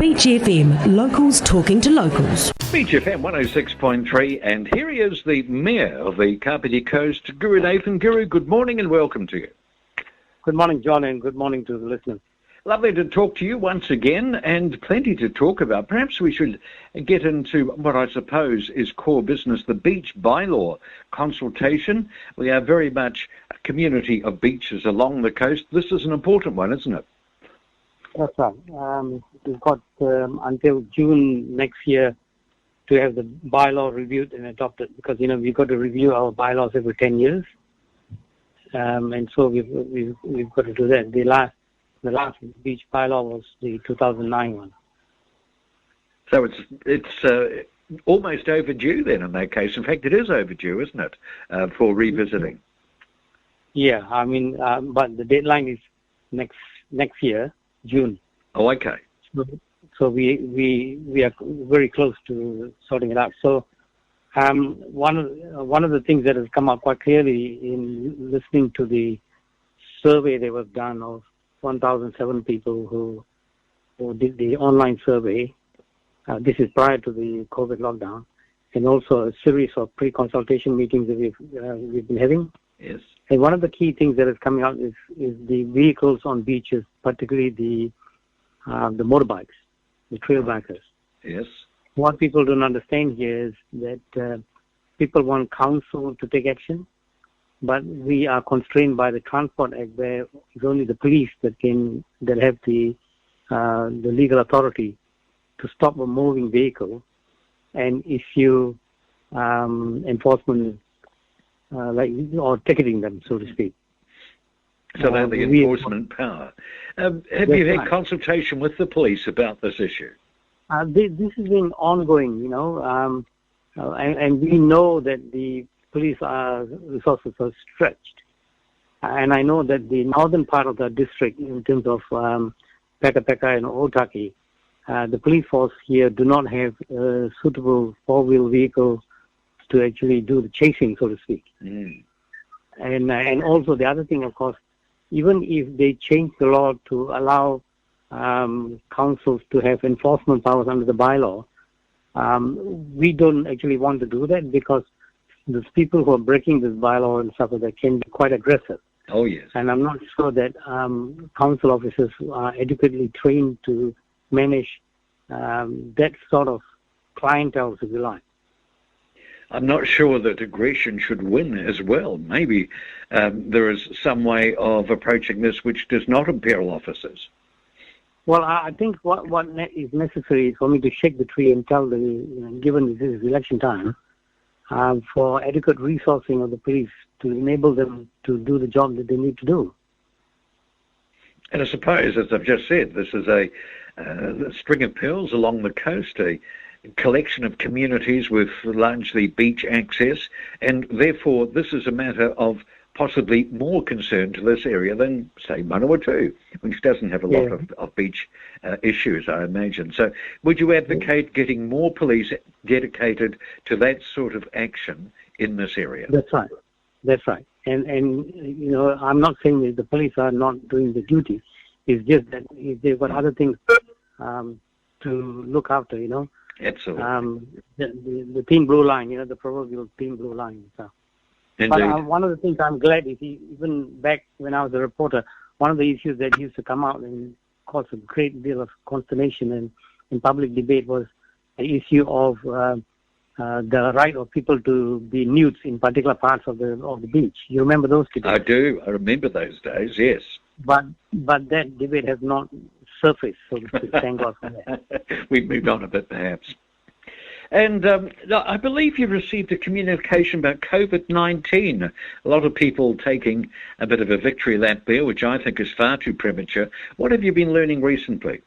Beach FM, locals talking to locals. Beach FM 106.3, and here he is, the Mayor of the Kapiti Coast, Gurunathan. Guru, good morning and welcome to you. Good morning, John, and good morning to the listeners. Lovely to talk to you once again, and plenty to talk about. Perhaps we should get into what I suppose is core business, the beach bylaw consultation. We are very much a community of beaches along the coast. This is an important one, isn't it? That's right. We've got until June next year to have the bylaw reviewed and adopted, because we've got to review our bylaws every 10 years, and so we've got to do that. The last beach bylaw was the 2009 one. So it's almost overdue then in that case. In fact, it is overdue, isn't it, for revisiting? Yeah, but the deadline is next year, June. Oh, okay. So we are very close to sorting it out. So one of the things that has come out quite clearly in listening to the survey that was done of 1,007 people who did the online survey. This is prior to the COVID lockdown, and also a series of pre-consultation meetings that we've been having. Yes. And one of the key things that is coming out is the vehicles on beaches, particularly the motorbikes, the trail bikers. Yes. What people don't understand here is that people want council to take action, but we are constrained by the Transport Act, where it's only the police that have the legal authority to stop a moving vehicle and issue enforcement, or ticketing them, so to speak. So they have the enforcement power. Have you had consultation with the police about this issue? This has been ongoing, and we know that the police resources are stretched. And I know that the northern part of the district, in terms of Peka and Otaki, the police force here do not have suitable four-wheel vehicles to actually do the chasing, so to speak. Mm. And also the other thing, of course, even if they change the law to allow councils to have enforcement powers under the bylaw, we don't actually want to do that, because those people who are breaking this bylaw and stuff like that can be quite aggressive. Oh, yes. And I'm not sure that council officers are adequately trained to manage that sort of clientele, if you like. I'm not sure that aggression should win as well. Maybe there is some way of approaching this which does not imperil officers. Well, I think what is necessary is for me to shake the tree and tell given this is election time, for adequate resourcing of the police to enable them to do the job that they need to do. And I suppose, as I've just said, this is a string of pearls along the coast, a collection of communities with largely beach access, and therefore this is a matter of possibly more concern to this area than, say, Manawatu, which doesn't have a lot of beach issues, I imagine. So would you advocate getting more police dedicated to that sort of action in this area? That's right. And I'm not saying that the police are not doing the duty. It's just that they've got other things to look after, Absolutely. The thin blue line, the proverbial thin blue line. So. But one of the things I'm glad is, even back when I was a reporter, one of the issues that used to come out and cause a great deal of consternation and in public debate was the issue of the right of people to be nude in particular parts of the beach. You remember those debates? I do. I remember those days, yes. But that debate has not surfaced, so to speak. Thank God for that. We've moved on a bit, perhaps. And I believe you received a communication about COVID-19. A lot of people taking a bit of a victory lap there, which I think is far too premature. What have you been learning recently?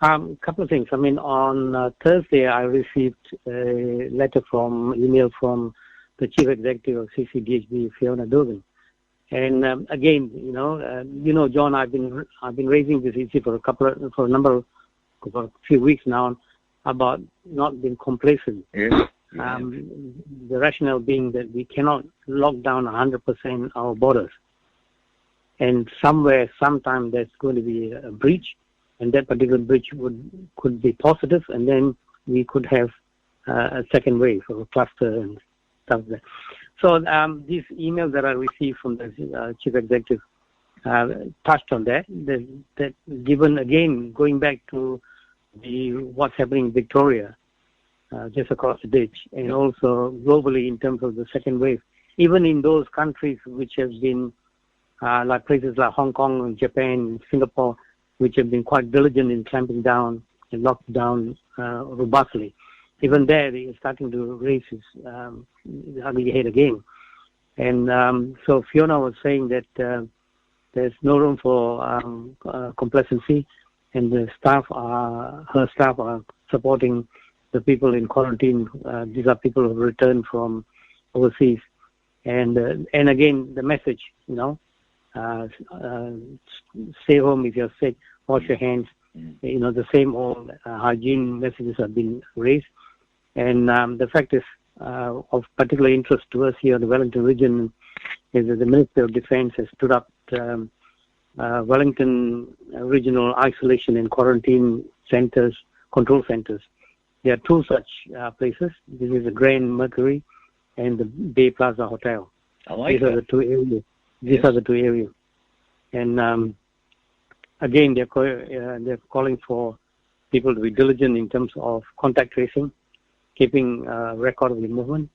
A couple of things. On Thursday, I received a email from the Chief Executive of CCDHB, Fiona Dogan. And again, John, I've been raising this issue for a few weeks now, about not being complacent. Yes. The rationale being that we cannot lock down 100% our borders. And somewhere, sometime, there's going to be a breach. and that particular bridge could be positive, and then we could have a second wave or a cluster and stuff like that. So these emails that I received from the chief executive touched on that. That given again going back to what's happening in Victoria, just across the ditch, and also globally in terms of the second wave, even in those countries which have been like places like Hong Kong, Japan, Singapore, which have been quite diligent in clamping down and locked down robustly. Even there, they're starting to raise its ugly head again. And so Fiona was saying that there's no room for complacency, and her staff are supporting the people in quarantine. These are people who have returned from overseas. And again, the message, stay home if you're sick, wash your hands. The same old hygiene messages have been raised. And the fact is, of particular interest to us here in the Wellington region is that the Ministry of Defence has stood up Wellington Regional Isolation and Quarantine Centres, Control Centres. There are two such places. This is the Grand Mercury and the Bay Plaza Hotel. These are the two areas. These are the two areas. And again, they're calling for people to be diligent in terms of contact tracing, keeping record of the movement.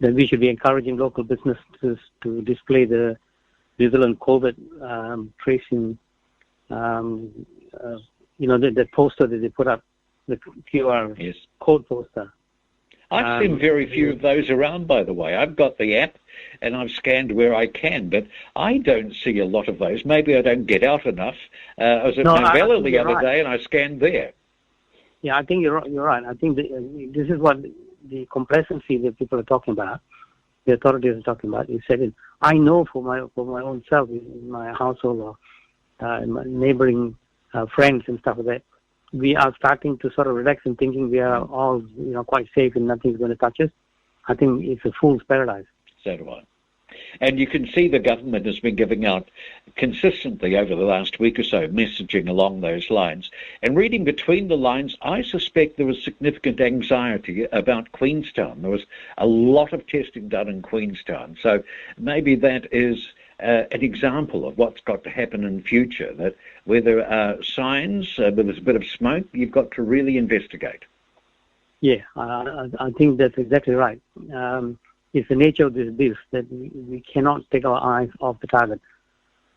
That we should be encouraging local businesses to display the New Zealand COVID tracing. The poster that they put up, the QR code poster. I've seen very few of those around, by the way. I've got the app and I've scanned where I can, but I don't see a lot of those. Maybe I don't get out enough. I was at Novella the other day and I scanned there. Yeah, I think you're right. I think this is what the complacency that people are talking about, the authorities are talking about. You said it. I know for my own self, in my household or in my neighboring friends and stuff like that, we are starting to sort of relax and thinking we are all quite safe and nothing's going to touch us. I think it's a fool's paradise. So do I. And you can see the government has been giving out consistently over the last week or so messaging along those lines. And reading between the lines, I suspect there was significant anxiety about Queenstown. There was a lot of testing done in Queenstown. So maybe that is an example of what's got to happen in future, that where there are signs, where there's a bit of smoke, you've got to really investigate. Yeah, I think that's exactly right. It's the nature of this beast that we cannot take our eyes off the target.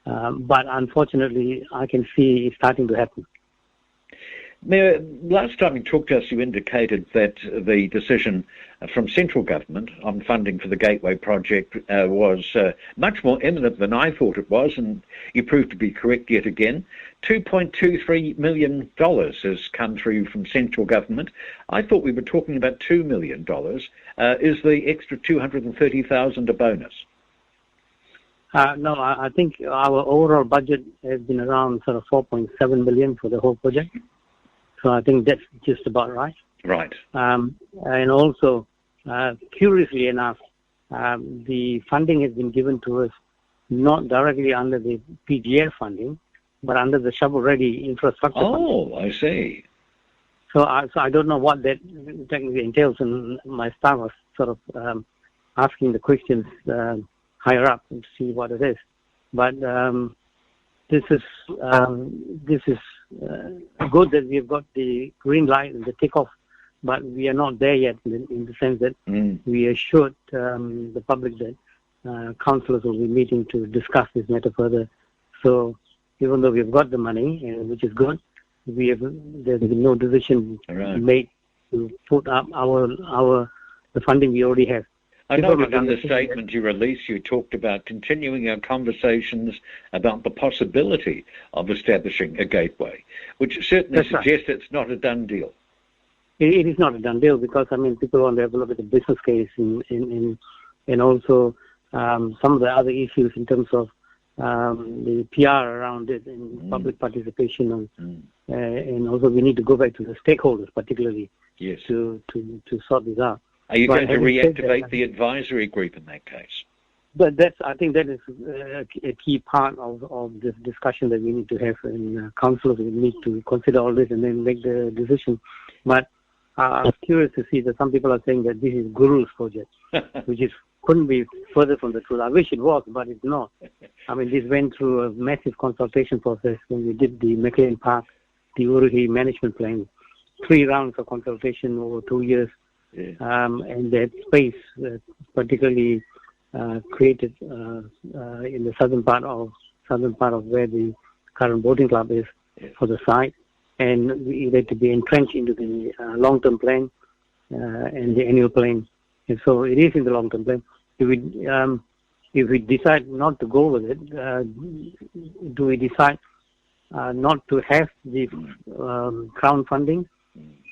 But unfortunately, I can see it's starting to happen. Mayor, last time you talked to us, you indicated that the decision from central government on funding for the Gateway project was much more imminent than I thought it was, and you proved to be correct yet again. $2.23 million has come through from central government. I thought we were talking about $2 million. Is the extra $230,000 a bonus? No, I think our overall budget has been around sort of $4.7 million for the whole project. So I think that's just about right. Right. And also, curiously enough, the funding has been given to us not directly under the PGF funding, but under the shovel-ready infrastructure funding. Oh, I see. So I don't know what that technically entails, and my staff was sort of asking the questions higher up to see what it is. But this is good that we've got the green light and the takeoff, but we are not there yet in the sense that we assured the public that councillors will be meeting to discuss this matter further. So even though we've got the money, which is good, there's been no decision made to put up the funding we already have. I noted in the statement you released, you talked about continuing our conversations about the possibility of establishing a gateway, which certainly suggests it's not a done deal. It is not a done deal because, people want to have a look at the business case and also some of the other issues in terms of the PR around it and public participation. And also we need to go back to the stakeholders, particularly, to sort this out. Are you going to reactivate the advisory group in that case? I think that is a key part of this discussion that we need to have, and councillors will need to consider all this and then make the decision. But I was curious to see that some people are saying that this is Guru's project, which couldn't be further from the truth. I wish it was, but it's not. I mean, this went through a massive consultation process when we did the McLean Park, the Uruhi management plan, 3 rounds of consultation over 2 years, and that space, particularly created in the southern part of where the current boating club is for the site, and it had to be entrenched into the long-term plan and the annual plan. And so it is in the long-term plan. If we decide not to go with it, do we decide not to have the crown funding,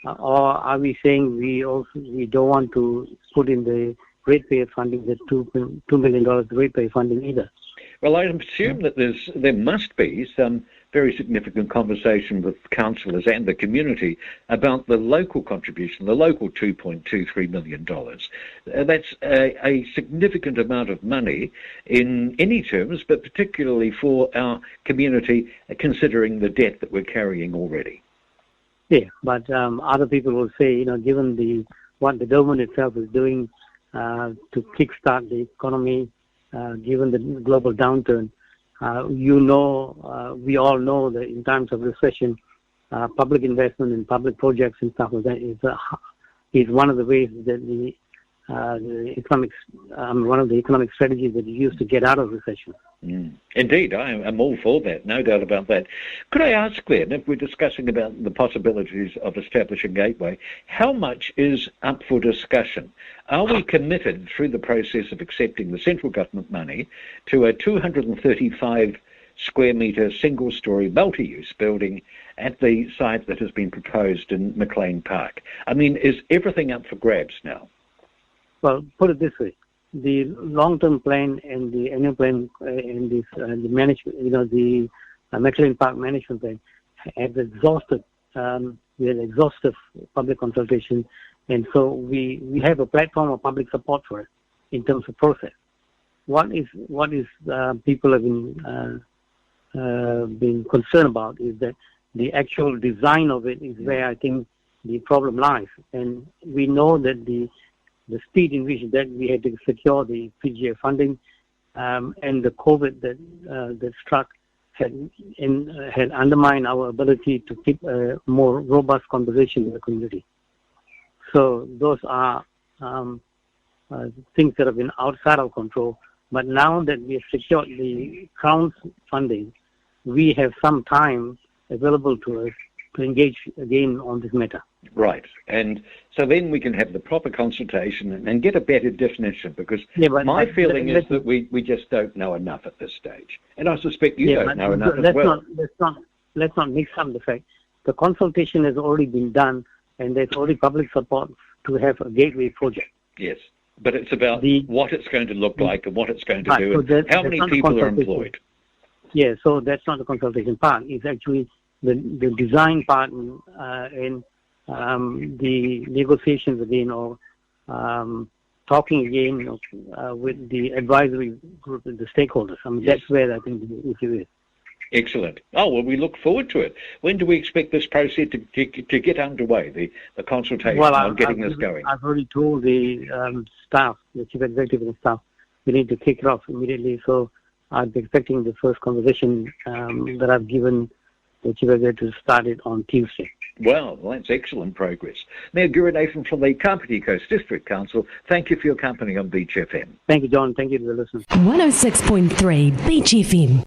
or are we saying we don't want to put in the ratepayer funding, the $2 million ratepayer funding either? Well, I assume that there must be some very significant conversation with councillors and the community about the local contribution, the local $2.23 million. That's a significant amount of money in any terms, but particularly for our community, considering the debt that we're carrying already. Yeah, but other people will say, given what the government itself is doing to kickstart the economy, given the global downturn, we all know that in times of recession, public investment in public projects and stuff like that is one of the ways that one of the economic strategies that you use to get out of recession. Indeed, I'm all for that, no doubt about that. Could I ask then, if we're discussing about the possibilities of establishing Gateway, how much is up for discussion? Are we committed through the process of accepting the central government money to a 235 square metre single-storey multi-use building at the site that has been proposed in McLean Park? I mean, is everything up for grabs now? Well, put it this way. The long-term plan and the annual plan and the management, the McLean Park management plan have exhausted, we had exhaustive public consultation, and so we have a platform of public support for it in terms of process. What is people have been concerned about is that the actual design of it is where I think the problem lies, and we know that the speed in which that we had to secure the PGA funding and the COVID that struck had undermined our ability to keep a more robust conversation with the community. So those are things that have been outside our control. But now that we have secured the Crown's funding, we have some time available to us to engage again on this matter. Right, and so then we can have the proper consultation and get a better definition, because my feeling is that we just don't know enough at this stage. And I suspect you don't know enough as well. Let's not mix up the fact. The consultation has already been done, and there's already public support to have a gateway project. Yes, but it's about what it's going to look like and what it's going to do, so and how many people are employed. Yeah, so that's not the consultation part. It's actually the design part and the negotiations again, or talking again with the advisory group and the stakeholders. I mean, that's where I think the issue is. Excellent. Oh, well, we look forward to it. When do we expect this process to get underway, the consultation on getting this going? I've already told the staff, the chief executive and staff, we need to kick it off immediately. So I'll be expecting the first conversation that I've given the chief executive to start it on Tuesday. Well, that's excellent progress. Mayor Gurunathan from the Kapiti Coast District Council, thank you for your company on Beach FM. Thank you, John. Thank you to the listeners. 106.3 Beach FM.